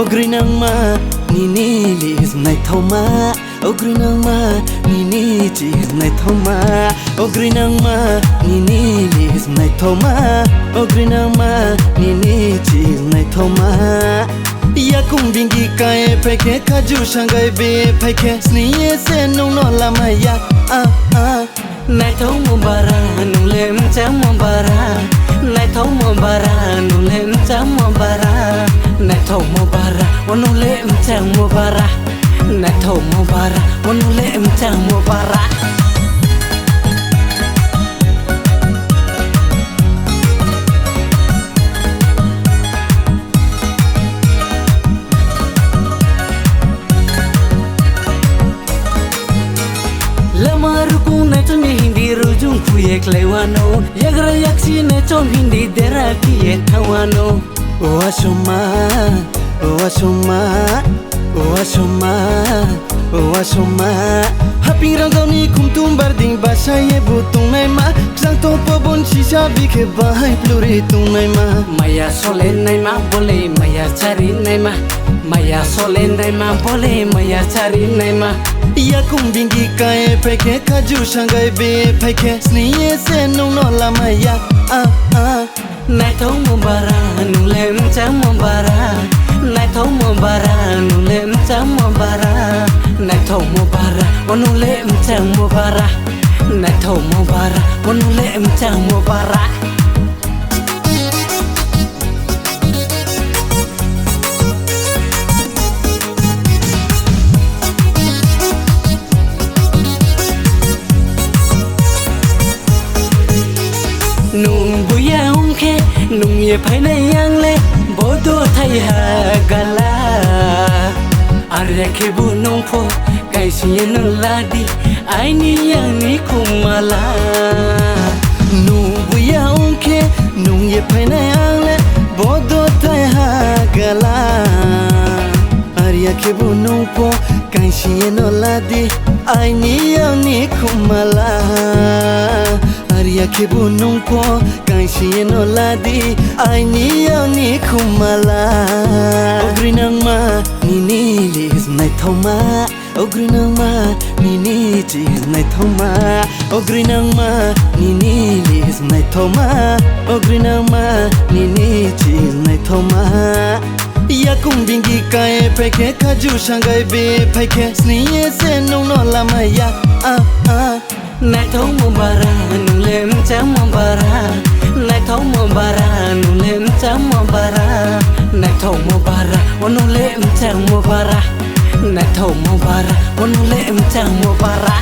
Ogrinang ma nini lis nai thoma Ogrinang ma nini chis nai thoma Ogrinang ma nini lis nai thoma Ogrinang ma nini chis nai thoma Yakum bingi kae pheke khaju shangai be pheke sniye se nong no lama ya Nai thau mo bara nung lem cham mo bara Nai thau mo bara nung lem cham mo bara Nai thau mo bara nung lem cham mo bara Nai thau mo bara nung lem cham mo bara Lamaruku na chom hindi rujung kuye klewano Yagra yaksi na chom hindi dera kiye thawano O ashoma, o ashoma, o ashoma, o ashoma Haping rangoni kumtum barding basa ye butung nai ma Ksang to pabon shisha bike bahai pluri tung nai ma Maya sole nai ma bole maya chari nai ma Maya sole nai ma bole maya chari nai ma Yakum bingi kae pheke khaju shangai be pheke sniye se nong no lama ya Nai thau mo bara nung lem cham mo bara Nai thau mo bara nung lem cham mo bara Nai thau mo bara nung lem cham mo bara Nai thau mo bara nung lem cham mo bara Nung buya ungke nung ye phai na yang le bodo thai ha gala arya khebu nung pho kai siye nung ladi ai ni yang ni kumala Nung buya ungke nung ye phai na yang le bodo thai ha gala Arya kebu nung po kai siye no ladi ai ni yang ni kumala Arya kebu nung po kai siye no ladi ai ni yang ni kumala Ogrinang ma nini lis nai thoma Ogrinang ma nini chis nai thoma Ogrinang ma nini lis nai thoma Ogrinang ma nini chis nai thoma Yakum bingi kae pheke khaju shangai be pheke sniye se nong no lama ya Nai thau mo bara nung lem cham mo bara Nai thau mo bara nung lem cham mo bara Nai thau mo bara nung lem cham mo bara Nai thau mo bara nung lem cham mo bara